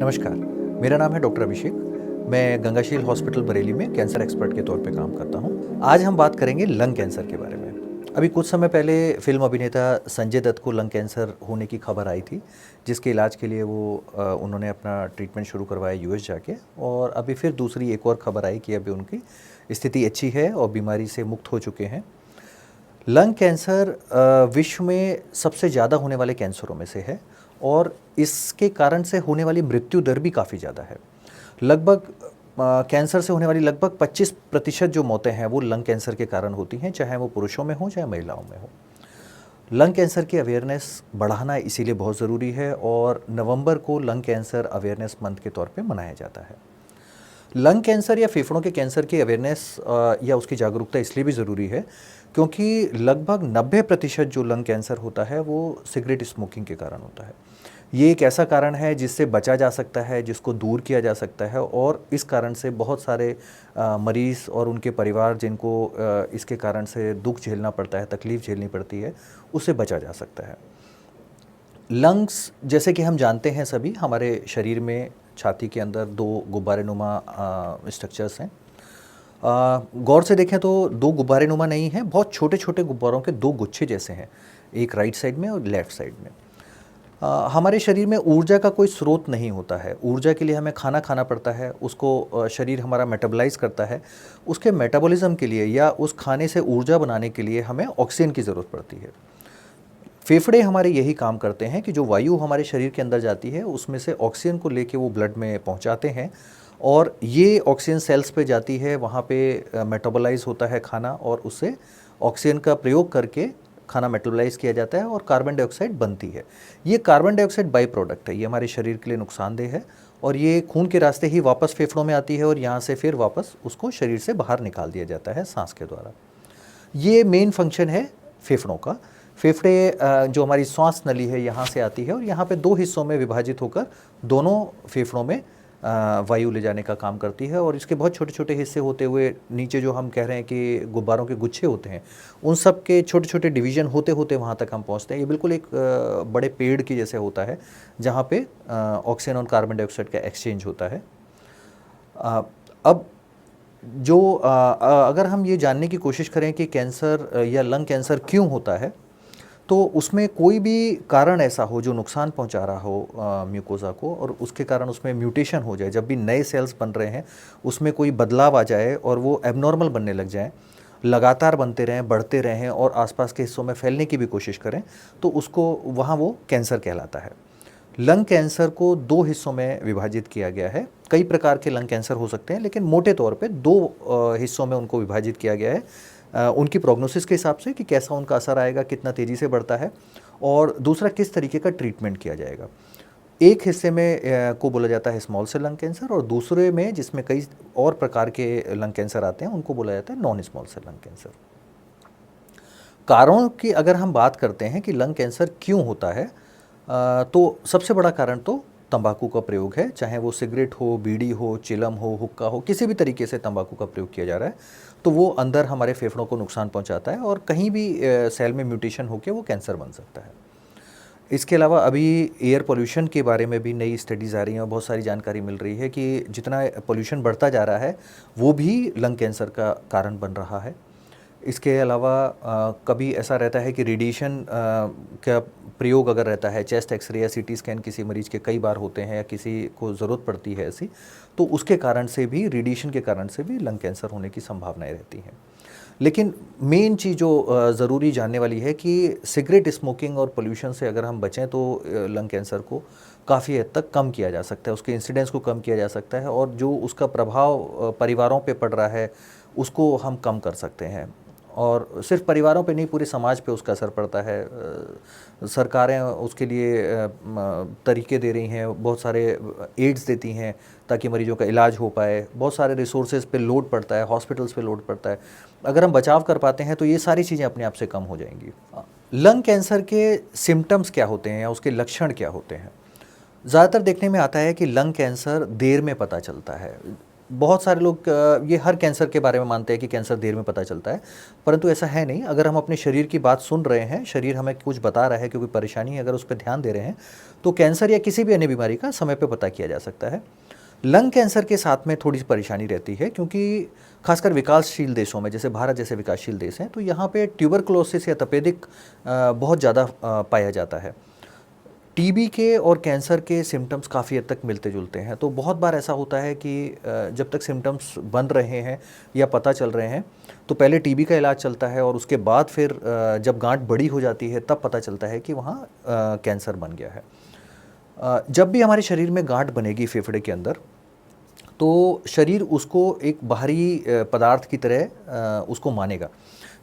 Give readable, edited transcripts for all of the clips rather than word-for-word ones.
नमस्कार, मेरा नाम है डॉक्टर अभिषेक। मैं गंगाशील हॉस्पिटल बरेली में कैंसर एक्सपर्ट के तौर पे काम करता हूँ। आज हम बात करेंगे लंग कैंसर के बारे में। अभी कुछ समय पहले फिल्म अभिनेता संजय दत्त को लंग कैंसर होने की खबर आई थी, जिसके इलाज के लिए उन्होंने अपना ट्रीटमेंट शुरू करवाया यूएस जाके, और अभी फिर दूसरी एक और खबर आई कि अभी उनकी स्थिति अच्छी है और बीमारी से मुक्त हो चुके हैं। लंग कैंसर विश्व में सबसे ज़्यादा होने वाले कैंसरों में से है और इसके कारण से होने वाली मृत्यु दर भी काफ़ी ज़्यादा है। लगभग कैंसर से होने वाली लगभग 25% जो मौतें हैं वो लंग कैंसर के कारण होती हैं, चाहे वो पुरुषों में हो चाहे महिलाओं में हो। लंग कैंसर की अवेयरनेस बढ़ाना इसीलिए बहुत ज़रूरी है और नवंबर को लंग कैंसर अवेयरनेस मंथ के तौर पे मनाया जाता है। लंग कैंसर या फेफड़ों के कैंसर की अवेयरनेस या उसकी जागरूकता इसलिए भी ज़रूरी है क्योंकि लगभग 90% जो लंग कैंसर होता है वो सिगरेट स्मोकिंग के कारण होता है। ये एक ऐसा कारण है जिससे बचा जा सकता है, जिसको दूर किया जा सकता है, और इस कारण से बहुत सारे मरीज़ और उनके परिवार जिनको इसके कारण से दुख झेलना पड़ता है, तकलीफ़ झेलनी पड़ती है, उससे बचा जा सकता है। लंग्स, जैसे कि हम जानते हैं सभी, हमारे शरीर में छाती के अंदर दो गुब्बारेनुमा स्ट्रक्चर्स हैं। गौर से देखें तो दो गुब्बारेनुमा नहीं हैं, बहुत छोटे छोटे गुब्बारों के दो गुच्छे जैसे हैं, एक राइट साइड में और लेफ़्ट साइड में। हमारे शरीर में ऊर्जा का कोई स्रोत नहीं होता है। ऊर्जा के लिए हमें खाना खाना पड़ता है, उसको शरीर हमारा मेटाबॉलाइज़ करता है। उसके मेटाबॉलिज़्म के लिए या उस खाने से ऊर्जा बनाने के लिए हमें ऑक्सीजन की ज़रूरत पड़ती है। फेफड़े हमारे यही काम करते हैं कि जो वायु हमारे शरीर के अंदर जाती है उसमें से ऑक्सीजन को लेके वो ब्लड में पहुंचाते हैं, और ये ऑक्सीजन सेल्स पे जाती है, वहाँ पे मेटाबॉलाइज होता है खाना, और उससे ऑक्सीजन का प्रयोग करके खाना मेटाबॉलाइज किया जाता है और कार्बन डाइऑक्साइड बनती है। ये कार्बन डाइऑक्साइड बाई प्रोडक्ट है, ये हमारे शरीर के लिए नुकसानदेह है, और ये खून के रास्ते ही वापस फेफड़ों में आती है और यहाँ से फिर वापस उसको शरीर से बाहर निकाल दिया जाता है सांस के द्वारा। ये मेन फंक्शन है फेफड़ों का। फेफड़े जो हमारी श्वास नली है यहाँ से आती है और यहाँ पे दो हिस्सों में विभाजित होकर दोनों फेफड़ों में वायु ले जाने का काम करती है, और इसके बहुत छोटे छोटे हिस्से होते हुए नीचे जो हम कह रहे हैं कि गुब्बारों के गुच्छे होते हैं, उन सब के छोटे छोटे डिवीज़न होते होते वहाँ तक हम पहुँचते हैं। ये बिल्कुल एक बड़े पेड़ की जैसे होता है जहाँ पे ऑक्सीजन और कार्बन डाइऑक्साइड का एक्सचेंज होता है। अब अगर हम ये जानने की कोशिश करें कि कैंसर या लंग कैंसर क्यों होता है, तो उसमें कोई भी कारण ऐसा हो जो नुकसान पहुंचा रहा हो म्यूकोज़ा को, और उसके कारण उसमें म्यूटेशन हो जाए, जब भी नए सेल्स बन रहे हैं उसमें कोई बदलाव आ जाए और वो एबनॉर्मल बनने लग जाएं, लगातार बनते रहें, बढ़ते रहें और आसपास के हिस्सों में फैलने की भी कोशिश करें, तो उसको वहाँ वो कैंसर कहलाता है। लंग कैंसर को दो हिस्सों में विभाजित किया गया है। कई प्रकार के लंग कैंसर हो सकते हैं, लेकिन मोटे तौर पे दो हिस्सों में उनको विभाजित किया गया है, उनकी प्रोग्नोसिस के हिसाब से कि कैसा उनका असर आएगा, कितना तेज़ी से बढ़ता है, और दूसरा किस तरीके का ट्रीटमेंट किया जाएगा। एक हिस्से में को बोला जाता है स्मॉल सेल लंग कैंसर, और दूसरे में जिसमें कई और प्रकार के लंग कैंसर आते हैं उनको बोला जाता है non small cell lung cancer. कारणों की अगर हम बात करते हैं कि लंग कैंसर क्यों होता है, तो सबसे बड़ा कारण तो तंबाकू का प्रयोग है। चाहे वो सिगरेट हो, बीड़ी हो, चिलम हो, हुक्का हो, किसी भी तरीके से तंबाकू का प्रयोग किया जा रहा है, तो वो अंदर हमारे फेफड़ों को नुकसान पहुंचाता है और कहीं भी सेल में म्यूटेशन होकर वो कैंसर बन सकता है। इसके अलावा अभी एयर पोल्यूशन के बारे में भी नई स्टडीज़ आ रही हैं और बहुत सारी जानकारी मिल रही है कि जितना पोल्यूशन बढ़ता जा रहा है वो भी लंग कैंसर का कारण बन रहा है। इसके अलावा कभी ऐसा रहता है कि रेडिएशन का प्रयोग अगर रहता है, चेस्ट एक्सरे या सीटी स्कैन किसी मरीज़ के कई बार होते हैं या किसी को ज़रूरत पड़ती है ऐसी, तो उसके कारण से भी, रेडिएशन के कारण से भी लंग कैंसर होने की संभावनाएं रहती हैं। लेकिन मेन चीज़ जो ज़रूरी जानने वाली है कि सिगरेट स्मोकिंग और पोल्यूशन से अगर हम बचें तो लंग कैंसर को काफ़ी हद तक कम किया जा सकता है, उसके इंसिडेंस को कम किया जा सकता है, और जो उसका प्रभाव परिवारों पे पड़ रहा है उसको हम कम कर सकते हैं। और सिर्फ परिवारों पे नहीं, पूरे समाज पे उसका असर पड़ता है। सरकारें उसके लिए तरीके दे रही हैं, बहुत सारे एड्स देती हैं ताकि मरीजों का इलाज हो पाए, बहुत सारे रिसोर्सेज पे लोड पड़ता है, हॉस्पिटल्स पे लोड पड़ता है। अगर हम बचाव कर पाते हैं तो ये सारी चीज़ें अपने आप से कम हो जाएंगी। लंग कैंसर के सिम्टम्स क्या होते हैं या उसके लक्षण क्या होते हैं? ज़्यादातर देखने में आता है कि लंग कैंसर देर में पता चलता है। बहुत सारे लोग ये हर कैंसर के बारे में मानते हैं कि कैंसर देर में पता चलता है, परंतु ऐसा है नहीं। अगर हम अपने शरीर की बात सुन रहे हैं, शरीर हमें कुछ बता रहा है कि कोई परेशानी है, अगर उस पर ध्यान दे रहे हैं, तो कैंसर या किसी भी अन्य बीमारी का समय पे पता किया जा सकता है। लंग कैंसर के साथ में थोड़ी सी परेशानी रहती है, क्योंकि खासकर विकासशील देशों में, जैसे भारत जैसे विकासशील देश हैं, तो यहाँ पे ट्यूबरकुलोसिस या तपेदिक बहुत ज़्यादा पाया जाता है। टीबी के और कैंसर के सिम्टम्स काफ़ी हद तक मिलते जुलते हैं, तो बहुत बार ऐसा होता है कि जब तक सिम्टम्स बन रहे हैं या पता चल रहे हैं, तो पहले टीबी का इलाज चलता है और उसके बाद फिर जब गांठ बड़ी हो जाती है तब पता चलता है कि वहाँ कैंसर बन गया है। जब भी हमारे शरीर में गांठ बनेगी फेफड़े के अंदर, तो शरीर उसको एक बाहरी पदार्थ की तरह उसको मानेगा।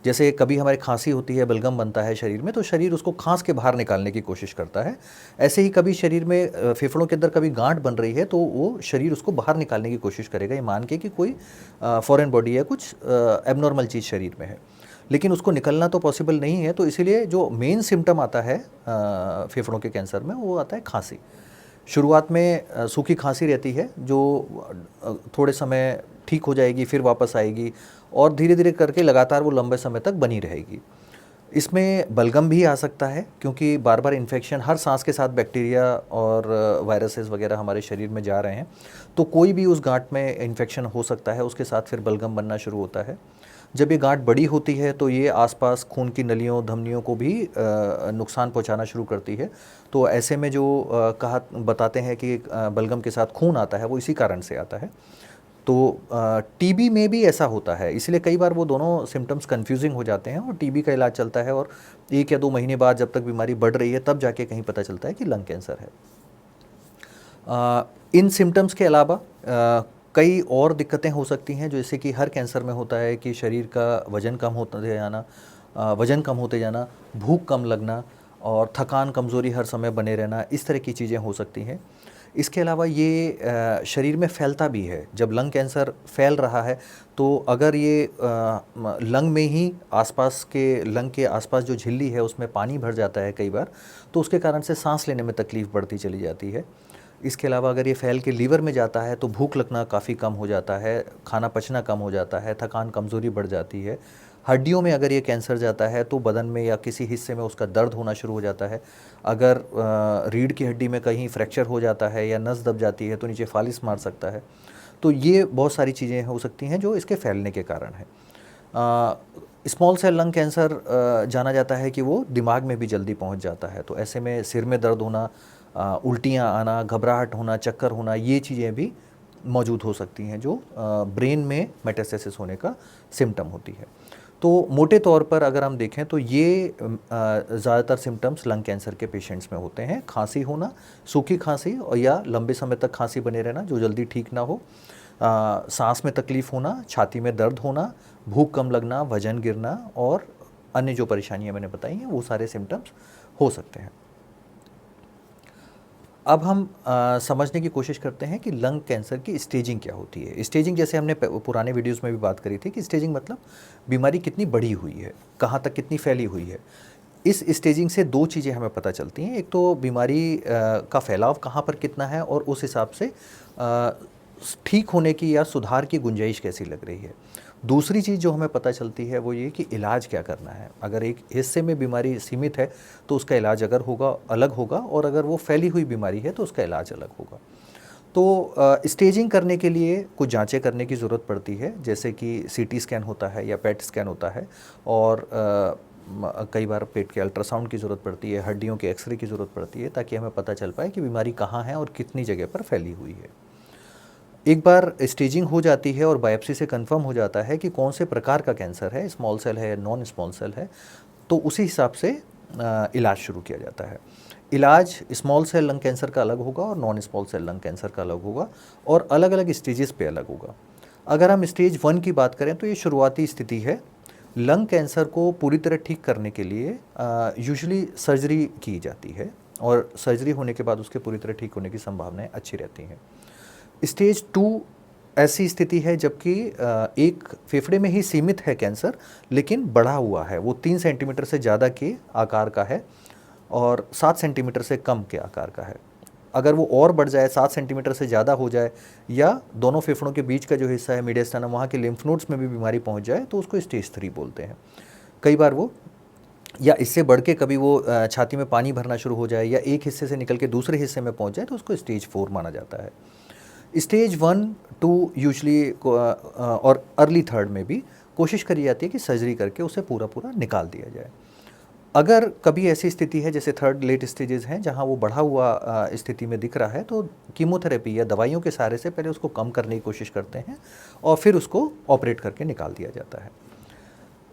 जैसे कभी हमारे खांसी होती है, बलगम बनता है शरीर में, तो शरीर उसको खांस के बाहर निकालने की कोशिश करता है। ऐसे ही कभी शरीर में फेफड़ों के अंदर कभी गांठ बन रही है, तो वो शरीर उसको बाहर निकालने की कोशिश करेगा, ये मान के कि कोई फॉरेन बॉडी या कुछ एबनॉर्मल चीज़ शरीर में है। लेकिन उसको निकलना तो पॉसिबल नहीं है, तो इसीलिए जो मेन सिम्टम आता है फेफड़ों के कैंसर में, वो आता है खांसी। शुरुआत में सूखी खांसी रहती है, जो थोड़े समय ठीक हो जाएगी, फिर वापस आएगी, और धीरे धीरे करके लगातार वो लंबे समय तक बनी रहेगी। इसमें बलगम भी आ सकता है, क्योंकि बार बार इन्फेक्शन, हर सांस के साथ बैक्टीरिया और वायरसेस वगैरह हमारे शरीर में जा रहे हैं, तो कोई भी उस गांठ में इन्फेक्शन हो सकता है, उसके साथ फिर बलगम बनना शुरू होता है। जब ये गांठ बड़ी होती है तो ये आसपास खून की नलियों, धमनियों को भी नुकसान पहुंचाना शुरू करती है। तो ऐसे में जो कहा बताते हैं कि बलगम के साथ खून आता है, वो इसी कारण से आता है। तो टीबी में भी ऐसा होता है, इसलिए कई बार वो दोनों सिम्टम्स कंफ्यूजिंग हो जाते हैं, और टीबी का इलाज चलता है, और 1 या 2 महीने बाद जब तक बीमारी बढ़ रही है, तब जाके कहीं पता चलता है कि लंग कैंसर है। इन सिम्टम्स के अलावा कई और दिक्कतें हो सकती हैं, जैसे कि हर कैंसर में होता है कि शरीर का वज़न कम होते जाना, भूख कम लगना, और थकान, कमज़ोरी हर समय बने रहना, इस तरह की चीज़ें हो सकती हैं। इसके अलावा ये शरीर में फैलता भी है। जब लंग कैंसर फैल रहा है, तो अगर ये लंग में ही लंग के आसपास जो झिल्ली है, उसमें पानी भर जाता है कई बार, तो उसके कारण से सांस लेने में तकलीफ़ बढ़ती चली जाती है। इसके अलावा अगर ये फैल के लीवर में जाता है, तो भूख लगना काफ़ी कम हो जाता है, खाना पचना कम हो जाता है, थकान, कमज़ोरी बढ़ जाती है। हड्डियों में अगर ये कैंसर जाता है, तो बदन में या किसी हिस्से में उसका दर्द होना शुरू हो जाता है। अगर रीढ़ की हड्डी में कहीं फ्रैक्चर हो जाता है या नस दब जाती है, तो नीचे फालिस मार सकता है। तो ये बहुत सारी चीज़ें हो सकती हैं जो इसके फैलने के कारण है। स्मॉल सेल लंग कैंसर जाना जाता है कि वो दिमाग में भी जल्दी पहुंच जाता है, तो ऐसे में सिर में दर्द होना, उल्टियाँ आना, घबराहट होना, चक्कर होना, ये चीज़ें भी मौजूद हो सकती हैं, जो ब्रेन में मेटास्टेसिस होने का सिम्टम होती है। तो मोटे तौर पर अगर हम देखें, तो ये ज़्यादातर सिम्टम्स लंग कैंसर के पेशेंट्स में होते हैं। खांसी होना, सूखी खांसी, और या लंबे समय तक खांसी बने रहना जो जल्दी ठीक ना हो, सांस में तकलीफ़ होना, छाती में दर्द होना, भूख कम लगना, वजन गिरना, और अन्य जो परेशानियां मैंने बताई हैं, वो सारे सिम्टम्स हो सकते हैं। अब हम समझने की कोशिश करते हैं कि लंग कैंसर की स्टेजिंग क्या होती है। स्टेजिंग, जैसे हमने पुराने वीडियोस में भी बात करी थी, कि स्टेजिंग मतलब बीमारी कितनी बड़ी हुई है, कहाँ तक कितनी फैली हुई है। इस स्टेजिंग से 2 चीज़ें हमें पता चलती हैं। एक तो बीमारी का फैलाव कहाँ पर कितना है, और उस हिसाब से ठीक होने की या सुधार की गुंजाइश कैसी लग रही है। दूसरी चीज़ जो हमें पता चलती है, वो ये कि इलाज क्या करना है। अगर एक हिस्से में बीमारी सीमित है, तो उसका इलाज अगर होगा अलग होगा, और अगर वो फैली हुई बीमारी है, तो उसका इलाज अलग होगा। तो स्टेजिंग करने के लिए कुछ जांचें करने की ज़रूरत पड़ती है, जैसे कि सीटी स्कैन होता है या पेट स्कैन होता है, और कई बार पेट के अल्ट्रासाउंड की ज़रूरत पड़ती है, हड्डियों के एक्सरे की ज़रूरत पड़ती है, ताकि हमें पता चल पाए कि बीमारी कहाँ है और कितनी जगह पर फैली हुई है। एक बार स्टेजिंग हो जाती है और बायोप्सी से कंफर्म हो जाता है कि कौन से प्रकार का कैंसर है, स्मॉल सेल है, नॉन स्मॉल सेल है, तो उसी हिसाब से इलाज शुरू किया जाता है। इलाज स्मॉल सेल लंग कैंसर का अलग होगा और non small cell lung cancer का अलग होगा, और अलग अलग स्टेजेस पे अलग होगा। अगर हम स्टेज 1 की बात करें, तो ये शुरुआती स्थिति है। लंग कैंसर को पूरी तरह ठीक करने के लिए यूजुअली सर्जरी की जाती है, और सर्जरी होने के बाद उसके पूरी तरह ठीक होने की संभावनाएं अच्छी रहती हैं। स्टेज 2 ऐसी स्थिति है जबकि एक फेफड़े में ही सीमित है कैंसर, लेकिन बढ़ा हुआ है, वो 3 सेंटीमीटर से ज़्यादा के आकार का है और 7 सेंटीमीटर से कम के आकार का है। अगर वो और बढ़ जाए, 7 सेंटीमीटर से ज़्यादा हो जाए, या दोनों फेफड़ों के बीच का जो हिस्सा है मीडियस्टाइनम, वहाँ के लिम्फ नोड्स में भी बीमारी पहुँच जाए, तो उसको स्टेज 3 बोलते हैं। कई बार वो, या इससे बढ़ के कभी वो छाती में पानी भरना शुरू हो जाए, या एक हिस्से से निकल के दूसरे हिस्से में पहुँच जाए, तो उसको स्टेज 4 माना जाता है। स्टेज 1, 2 यूजली और अर्ली थर्ड में भी कोशिश करी जाती है कि सर्जरी करके उसे पूरा पूरा निकाल दिया जाए। अगर कभी ऐसी स्थिति है, जैसे थर्ड लेट स्टेजेस हैं, जहां वो बढ़ा हुआ स्थिति में दिख रहा है, तो कीमोथेरेपी या दवाइयों के सहारे से पहले उसको कम करने की कोशिश करते हैं और फिर उसको ऑपरेट करके निकाल दिया जाता है।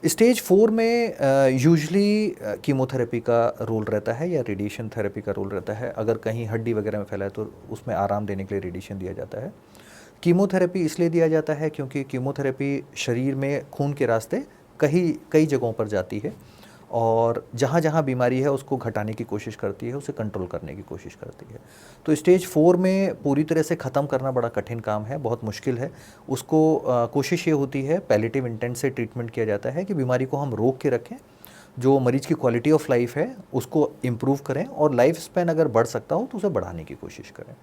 स्टेज 4 में यूजली कीमोथेरेपी का रोल रहता है या रेडिएशन थेरेपी का रोल रहता है। अगर कहीं हड्डी वगैरह में फैला है तो उसमें आराम देने के लिए रेडिएशन दिया जाता है। कीमोथेरेपी इसलिए दिया जाता है क्योंकि कीमोथेरेपी शरीर में खून के रास्ते कई जगहों पर जाती है, और जहाँ जहाँ बीमारी है उसको घटाने की कोशिश करती है, उसे कंट्रोल करने की कोशिश करती है। तो स्टेज 4 में पूरी तरह से ख़त्म करना बड़ा कठिन काम है, बहुत मुश्किल है। उसको कोशिश ये होती है, पैलिएटिव इंटेंट से ट्रीटमेंट किया जाता है कि बीमारी को हम रोक के रखें, जो मरीज़ की क्वालिटी ऑफ लाइफ है उसको इम्प्रूव करें, और लाइफ स्पैन अगर बढ़ सकता हो तो उसे बढ़ाने की कोशिश करें।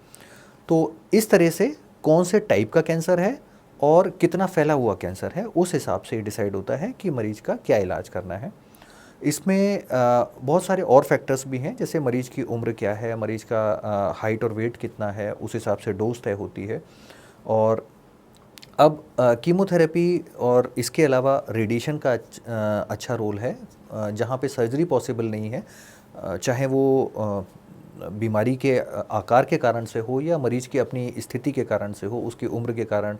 तो इस तरह से कौन से टाइप का कैंसर है और कितना फैला हुआ कैंसर है, उस हिसाब से डिसाइड होता है कि मरीज़ का क्या इलाज करना है। इसमें बहुत सारे और फैक्टर्स भी हैं, जैसे मरीज़ की उम्र क्या है, मरीज़ का हाइट और वेट कितना है, उस हिसाब से डोज तय होती है। और अब कीमोथेरेपी और इसके अलावा रेडिएशन का अच्छा रोल है, जहाँ पे सर्जरी पॉसिबल नहीं है, चाहे वो बीमारी के आकार के कारण से हो या मरीज़ की अपनी स्थिति के कारण से हो, उसकी उम्र के कारण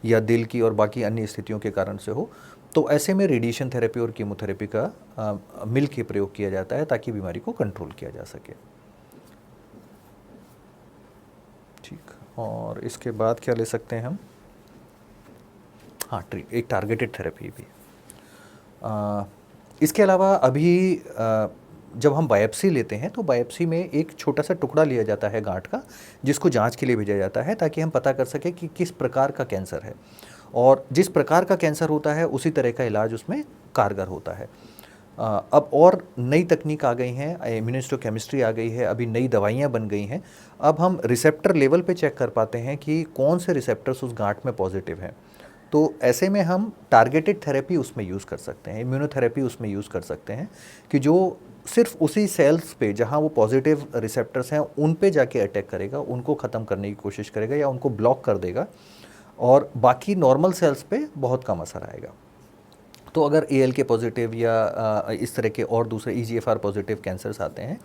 या दिल की और बाकी अन्य स्थितियों के कारण से हो। तो ऐसे में रेडिएशन थेरेपी और कीमोथेरेपी का मिल के प्रयोग किया जाता है ताकि बीमारी को कंट्रोल किया जा सके। ठीक, और इसके बाद क्या ले सकते हैं हम? हाँ, एक टारगेटेड थेरेपी भी। इसके अलावा अभी जब हम बायोप्सी लेते हैं तो बायोप्सी में एक छोटा सा टुकड़ा लिया जाता है गांठ का, जिसको जांच के लिए भेजा जाता है ताकि हम पता कर सकें कि किस प्रकार का कैंसर है, और जिस प्रकार का कैंसर होता है उसी तरह का इलाज उसमें कारगर होता है। अब और नई तकनीक आ गई हैं, इम्यूनोहिस्टोकेमिस्ट्री आ गई है, अभी नई दवाइयाँ बन गई हैं। अब हम रिसेप्टर लेवल पे चेक कर पाते हैं कि कौन से रिसेप्टर्स उस गांठ में पॉजिटिव हैं। तो ऐसे में हम टारगेटेड थेरेपी उसमें यूज़ कर सकते हैं, इम्यूनोथेरेपी उसमें यूज़ कर सकते हैं, कि जो सिर्फ उसी सेल्स पे जहाँ वो पॉजिटिव रिसेप्टर्स हैं उन पे जाके अटैक करेगा, उनको ख़त्म करने की कोशिश करेगा या उनको ब्लॉक कर देगा, और बाकी नॉर्मल सेल्स पे बहुत कम असर आएगा। तो अगर ALK पॉजिटिव या इस तरह के और दूसरे EGFR पॉजिटिव कैंसर्स आते हैं,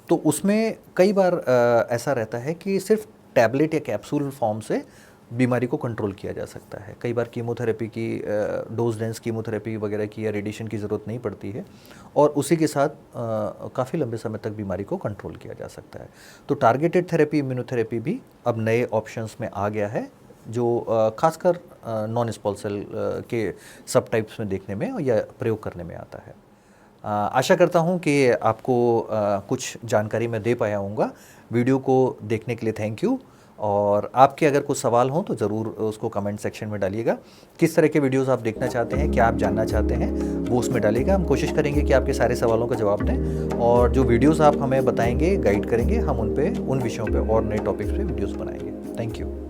तो उसमें कई बार ऐसा रहता है कि सिर्फ टैबलेट या कैप्सूल फॉर्म से बीमारी को कंट्रोल किया जा सकता है। कई बार कीमोथेरेपी की डोज डेंस कीमोथेरेपी वगैरह की या रेडिएशन की ज़रूरत नहीं पड़ती है, और उसी के साथ काफ़ी लंबे समय तक बीमारी को कंट्रोल किया जा सकता है। तो टारगेटेड थेरेपी, इम्यूनोथेरेपी भी अब नए ऑप्शंस में आ गया है, जो खासकर नॉन स्मॉल सेल के सब टाइप्स में देखने में या प्रयोग करने में आता है। आशा करता हूँ कि आपको कुछ जानकारी मैं दे पाया हूँगा। वीडियो को देखने के लिए थैंक यू, और आपके अगर कुछ सवाल हों तो ज़रूर उसको कमेंट सेक्शन में डालिएगा। किस तरह के वीडियोस आप देखना चाहते हैं, क्या आप जानना चाहते हैं, वो उसमें डालिएगा। हम कोशिश करेंगे कि आपके सारे सवालों का जवाब दें, और जो वीडियोस आप हमें बताएंगे, गाइड करेंगे, हम उन विषयों पे और नए टॉपिक्स पे वीडियोस बनाएंगे। Thank you.